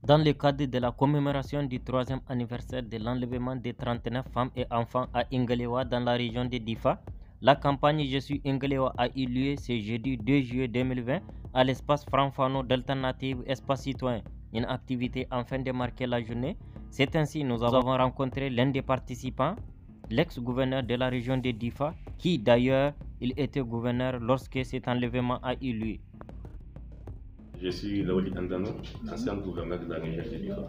Dans le cadre de la commémoration du 3e anniversaire de l'enlèvement des 39 femmes et enfants à Ingelewa dans la région de Difa, la campagne Je suis Ingelewa a eu lieu ce jeudi 2 juillet 2020 à l'espace franc-fano d'alternative Espace Citoyen, une activité afin de marquer la journée. C'est ainsi nous avons rencontré l'un des participants, l'ex-gouverneur de la région de Difa, qui d'ailleurs il était gouverneur lorsque cet enlèvement a eu lieu. Je suis Laoli Andano, ancien gouverneur de la région de Difa.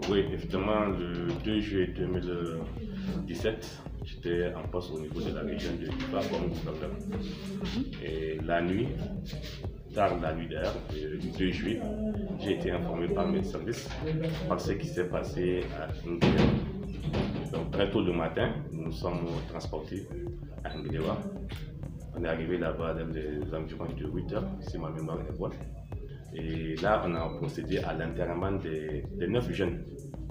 Oui, effectivement, le 2 juillet 2017, j'étais en poste au niveau de la région de Difa comme gouverneur. Et la nuit, tard la nuit d'ailleurs, le 2 juillet, j'ai été informé par mes services par ce qui s'est passé à Ngelewa. Donc très tôt le matin, nous sommes transportés à Ngelewa. On est arrivé là-bas dans les environs de 8 heures, si ma mémoire est bonne. Et là, on a procédé à l'enterrement des 9 jeunes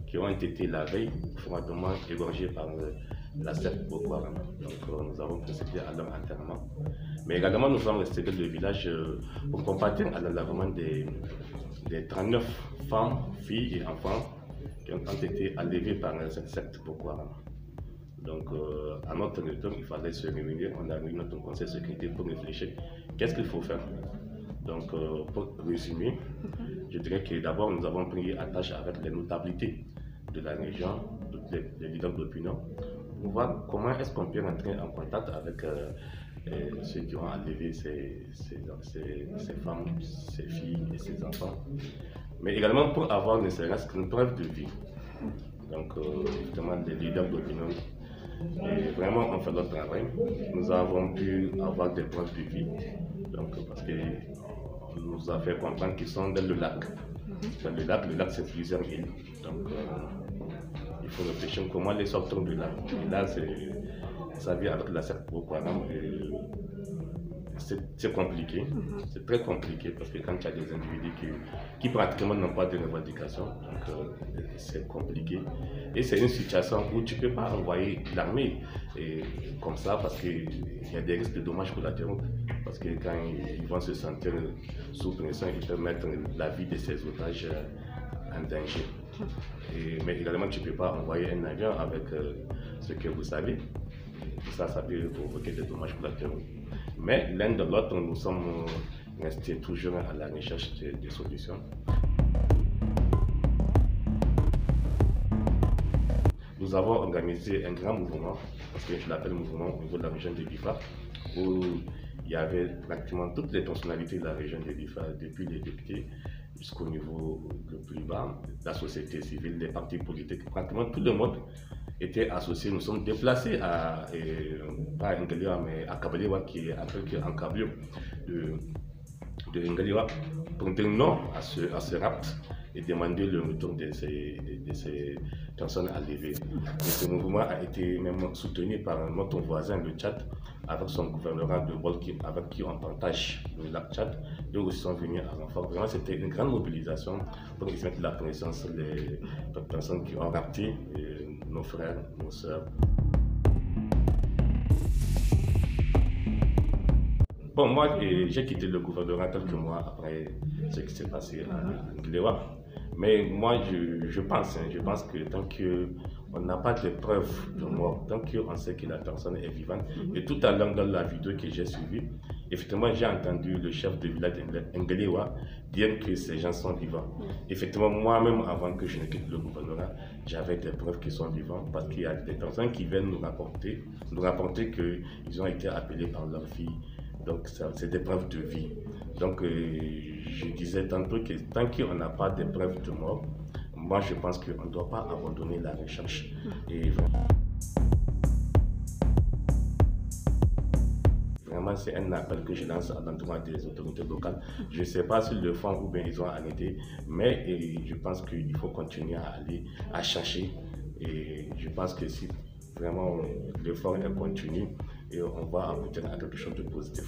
qui ont été la veille froidement égorgés par la secte Boko Haram. Donc nous avons procédé à leur enterrement. Mais également, nous sommes restés dans le village pour compatir à l'enlèvement des 39 femmes, filles et enfants qui ont été enlevés par cette secte Boko Haram. Donc, à notre retour, il fallait se réunir. On a réuni notre conseil de sécurité pour réfléchir. Qu'est-ce qu'il faut faire? Donc, pour résumer, je dirais que d'abord, nous avons pris attache avec les notabilités de la région, tous les leaders d'opinion, pour voir comment est-ce qu'on peut rentrer en contact avec ceux qui ont enlevé ces femmes, ces filles et ces enfants, mais également pour avoir ne serait-ce qu'une preuve de vie. Donc, évidemment, les leaders d'opinion, vraiment, on fait notre travail. Nous avons pu avoir des preuves de vie, donc, parce qu'on nous a fait comprendre qu'ils sont dans le lac. Dans le lac, c'est plusieurs îles. Donc, il faut réfléchir comment les sortir du lac. Et là, ça vient avec la secte Boko Haram. C'est compliqué, c'est très compliqué parce que quand il y a des individus qui pratiquement n'ont pas de revendication, donc c'est compliqué. Et c'est une situation où tu ne peux pas envoyer l'armée comme ça parce qu'il y a des risques de dommages collatéraux. Parce que quand ils vont se sentir sous pression, ils peuvent mettre la vie de ces otages en danger. Mais également, tu ne peux pas envoyer un avion avec ce que vous savez. Ça peut provoquer des dommages collatéraux. Mais l'un de l'autre, nous sommes restés toujours à la recherche des solutions. Nous avons organisé un grand mouvement, parce que je l'appelle mouvement au niveau de la région de Difa, où il y avait pratiquement toutes les personnalités de la région de Difa, depuis les députés jusqu'au niveau le plus bas, la société civile, les partis politiques, pratiquement tout le monde était associé. Nous sommes déplacés pas à Ngelewa, mais à Kabalewa, qui est en Kabylie de Ngelewa, pour dire non à ce rapt et demander le retour de ces personnes enlevées. Et ce mouvement a été même soutenu par notre voisin, le Tchad, avec son gouvernement de Bol, avec qui on partage le lac Tchad. Eux aussi sont venus à renfort. Vraiment, c'était une grande mobilisation pour mettre la pression sur les personnes qui ont rapté nos frères, nos sœurs. Bon, moi, j'ai quitté le gouvernement quelques mois après ce qui s'est passé à Ngelewa. Mais moi, je pense que tant qu'on n'a pas de preuves de mort, tant qu'on sait que la personne est vivante, et tout à l'heure dans la vidéo que j'ai suivie, effectivement, j'ai entendu le chef de village Ngelewa dire que ces gens sont vivants. Effectivement, moi-même, avant que je ne quitte le gouvernement, j'avais des preuves qu'ils sont vivants, parce qu'il y a des personnes qui viennent nous rapporter qu'ils ont été appelés par leur fille. Donc, c'est des preuves de vie. Donc, je disais tantôt que tant qu'on n'a pas de preuves de mort, moi, je pense qu'on ne doit pas abandonner la recherche. Et vraiment, c'est un appel que je lance à l'endroit des autorités locales. Je ne sais pas s'ils le font ou bien ils ont arrêté, mais je pense qu'il faut continuer à aller à chercher. Et je pense que si vraiment l'effort est continu, et on va aboutir à quelque chose de positif.